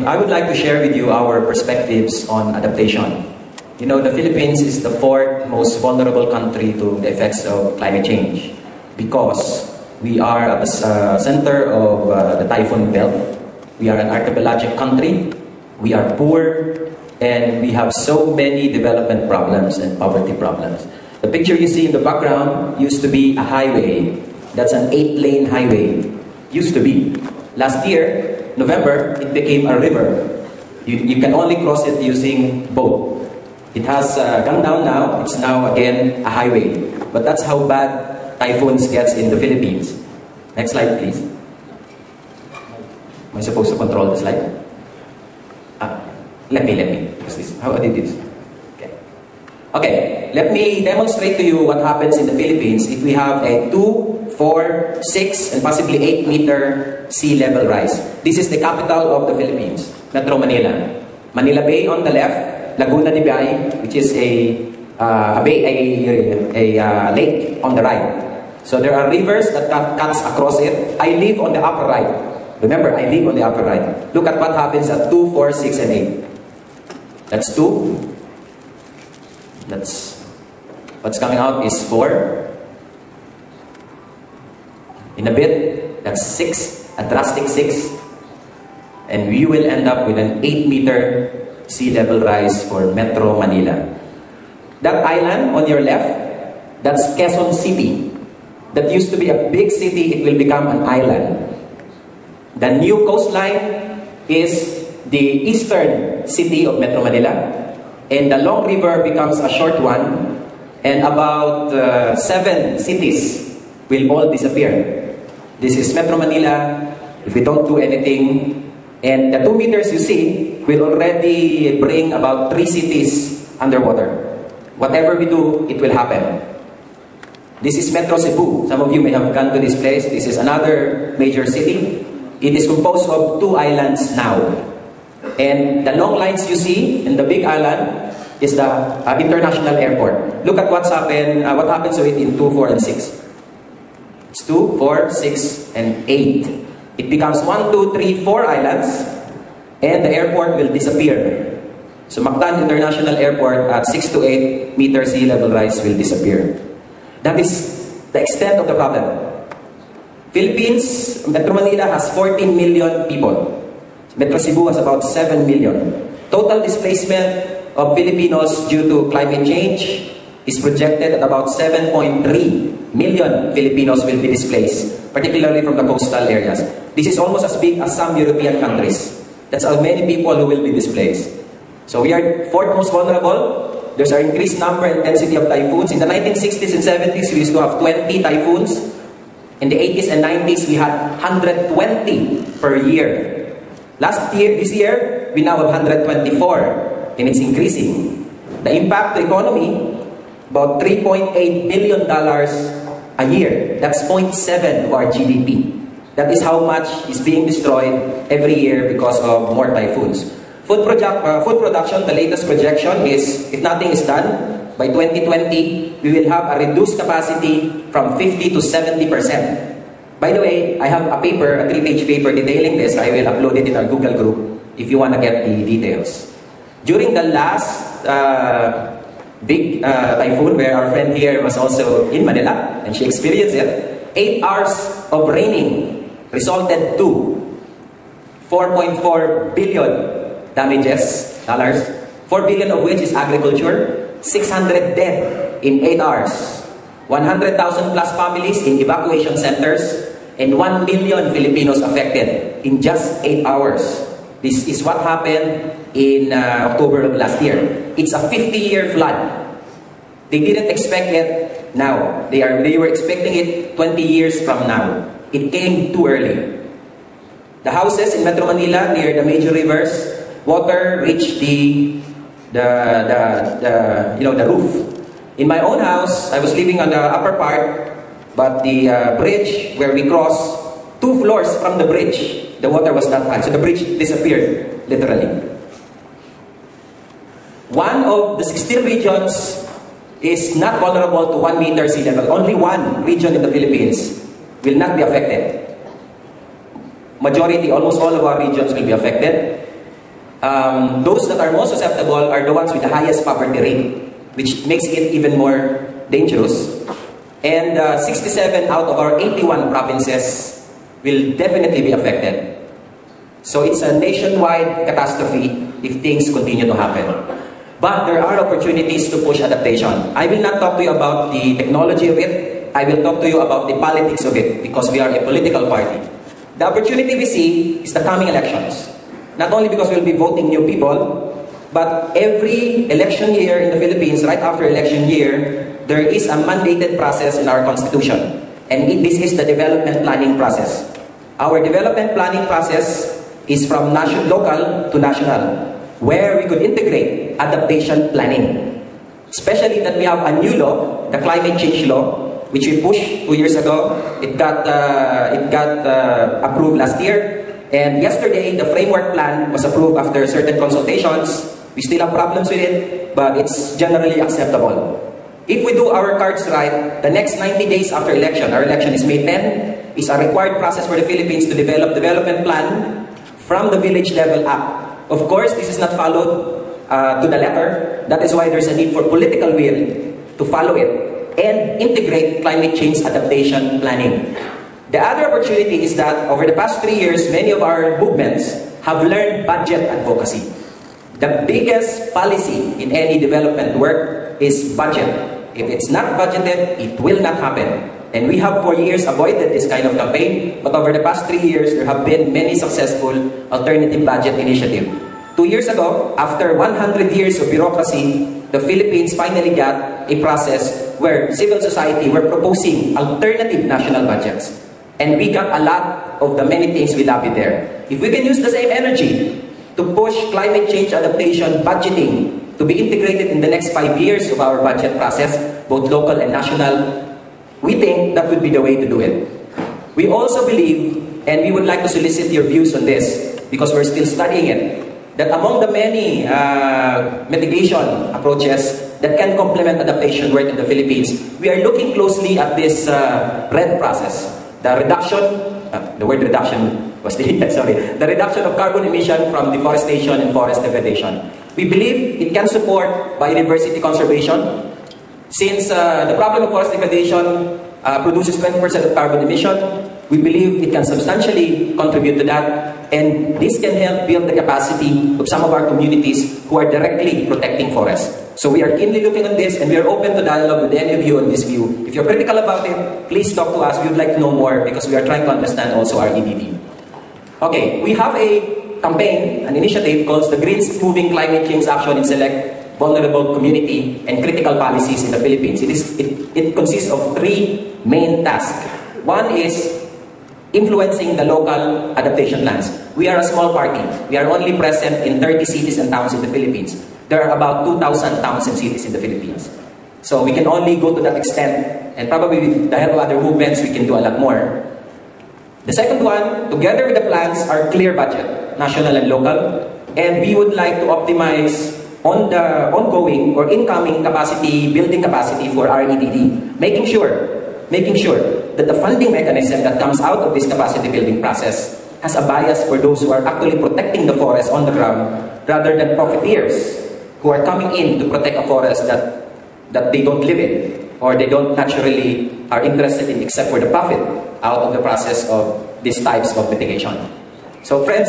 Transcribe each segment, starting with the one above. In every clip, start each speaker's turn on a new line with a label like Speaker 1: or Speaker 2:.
Speaker 1: I would like to share with you our perspectives on adaptation. You know, the Philippines is the fourth most vulnerable country to the effects of climate change because we are at the center of the typhoon belt. We are an archipelagic country. We are poor, and we have so many development problems and poverty problems. The picture you see in the background used to be a highway. That's an 8-lane highway. Used to be. Last year, November, it became a river. You can only cross it using boat. It has gone down now. It's now again a highway. But that's how bad typhoons gets in the Philippines. Next slide, please. Am I supposed to control the slide? Let me. How I did this? Okay, let me demonstrate to you what happens in the Philippines if we have a 2, 4, 6, and possibly 8 meter sea level rise. This is the capital of the Philippines, Metro Manila. Manila Bay on the left, Laguna de Bay, which is a lake on the right. So there are rivers that cuts across it. I live on the upper right. Remember, I live on the upper right. Look at what happens at 2, 4, 6, and 8. That's 2. That's what's coming out is 4. In a bit, that's 6, a drastic 6. And we will end up with an 8 meter sea level rise for Metro Manila. That island on your left, that's Quezon City. That used to be a big city, it will become an island. The new coastline is the eastern city of Metro Manila. And the long river becomes a short one. And about 7 cities will all disappear. This is Metro Manila, if we don't do anything. And the 2 meters you see will already bring about 3 cities underwater. Whatever we do, it will happen. This is Metro Cebu. Some of you may have gone to this place. This is another major city. It is composed of 2 islands now. And the long lines you see in the big island is the international airport. Look at what happens to it in 2, 4, and 6. It's 2, 4, 6, and 8. It becomes 1, 2, 3, 4 islands, and the airport will disappear. So Mactan International Airport at 6 to 8 meter sea level rise will disappear. That is the extent of the problem. Philippines, Metro Manila has 14 million people. Metro Cebu has about 7 million. Total displacement of Filipinos due to climate change is projected at about 7.3 million Filipinos will be displaced, particularly from the coastal areas. This is almost as big as some European countries. That's how many people who will be displaced. So we are 4th most vulnerable. There's an increased number and intensity of typhoons. In the 1960s and 70s, we used to have 20 typhoons. In the 80s and 90s, we had 120 per year. This year, we now have 124, and it's increasing. The impact to economy, about $3.8 billion a year. That's 0.7 of our GDP. That is how much is being destroyed every year because of more typhoons. Food production, the latest projection is, if nothing is done, by 2020, we will have a reduced capacity from 50 to 70%. By the way, I have a paper, a 3-page paper detailing this. I will upload it in our Google group if you want to get the details. During the last big typhoon, where our friend here was also in Manila, and she experienced it, 8 hours of raining resulted to $4.4 billion damages, $4 billion of which is agriculture, 600 dead in 8 hours, 100,000 plus families in evacuation centers, and 1 million Filipinos affected in just 8 hours. This is what happened in October of last year. It's a 50-year flood. They didn't expect it now. They were expecting it 20 years from now. It came too early. The houses in Metro Manila near the major rivers, water reached the roof. In my own house, I was living on the upper part, but the bridge where we crossed, 2 floors from the bridge, the water was that high. So the bridge disappeared, literally. One of the 16 regions is not vulnerable to 1 meter sea level. Only one region in the Philippines will not be affected. majority, almost all of our regions will be affected. Those that are most susceptible are the ones with the highest poverty rate, which makes it even more dangerous. And 67 out of our 81 provinces will definitely be affected. So it's a nationwide catastrophe if things continue to happen. But there are opportunities to push adaptation. I will not talk to you about the technology of it. I will talk to you about the politics of it, because we are a political party. The opportunity we see is the coming elections. Not only because we'll be voting new people, but every election year in the Philippines, right after election year, there is a mandated process in our constitution. And this is the development planning process. Our development planning process is from local to national, where we could integrate adaptation planning. Especially that we have a new law, the climate change law, which we pushed 2 years ago. It got approved last year. And yesterday, the framework plan was approved after certain consultations. We still have problems with it, but it's generally acceptable. If we do our cards right, the next 90 days after election, our election is May 10, is a required process for the Philippines to develop development plan from the village level up. Of course, this is not followed to the letter. That is why there's a need for political will to follow it and integrate climate change adaptation planning. The other opportunity is that over the past 3 years, many of our movements have learned budget advocacy. The biggest policy in any development work is budget. If it's not budgeted, it will not happen. And we have for years avoided this kind of campaign, but over the past 3 years, there have been many successful alternative budget initiatives. 2 years ago, after 100 years of bureaucracy, the Philippines finally got a process where civil society were proposing alternative national budgets. And we got a lot of the many things we lobbied there. If we can use the same energy to push climate change adaptation budgeting to be integrated in the next 5 years of our budget process, both local and national, we think that would be the way to do it. We also believe, and we would like to solicit your views on this, because we're still studying it, that among the many mitigation approaches that can complement adaptation work in the Philippines, we are looking closely at this RED process. The reduction, the word reduction was the reduction of carbon emission from deforestation and forest degradation. We believe it can support biodiversity conservation, since the problem of forest degradation produces 20% of carbon emission. We believe it can substantially contribute to that, and this can help build the capacity of some of our communities who are directly protecting forests. So we are keenly looking at this, and we are open to dialogue with any of you on this view. If you're critical about it, please talk to us. We would like to know more, because we are trying to understand also our EDD. Okay, we have a campaign, an initiative called the Greens Moving Climate Change Action in Select Vulnerable Community and Critical Policies in the Philippines. It consists of 3 main tasks. One is influencing the local adaptation plans. We are a small party. We are only present in 30 cities and towns in the Philippines. There are about 2,000 towns and cities in the Philippines. So we can only go to that extent, and probably with the help of other movements, we can do a lot more. The second one, together with the plans, are clear budget, national and local, and we would like to optimize on the ongoing or incoming capacity, building capacity for our EDD, making sure that the funding mechanism that comes out of this capacity building process has a bias for those who are actually protecting the forest on the ground, rather than profiteers who are coming in to protect a forest that they don't live in, or they don't naturally are interested in, except for the profit out of the process of these types of mitigation. So friends,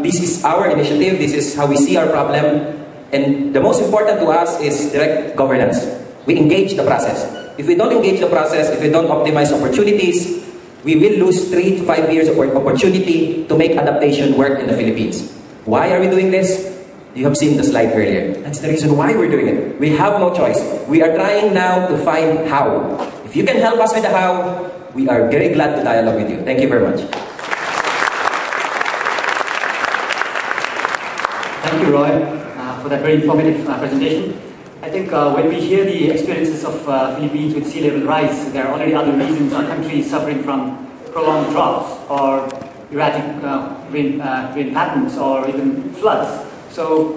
Speaker 1: this is our initiative, this is how we see our problem, and the most important to us is direct governance. We engage the process. If we don't engage the process, if we don't optimize opportunities, we will lose 3 to 5 years of opportunity to make adaptation work in the Philippines. Why are we doing this? You have seen the slide earlier. That's the reason why we're doing it. We have no choice. We are trying now to find how. If you can help us with the how, we are very glad to dialogue with you. Thank you very much.
Speaker 2: Thank you, Roy, for that very informative presentation. I think when we hear the experiences of Philippines with sea level rise, there are already other reasons our country is suffering from prolonged droughts or erratic rain patterns or even floods. So,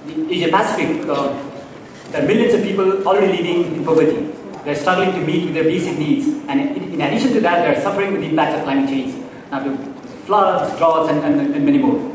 Speaker 2: the Asia Pacific, there are millions of people already living in poverty. They're struggling to meet with their basic needs, and in addition to that, they're suffering with the impacts of climate change. Now, to floods, droughts, and many more.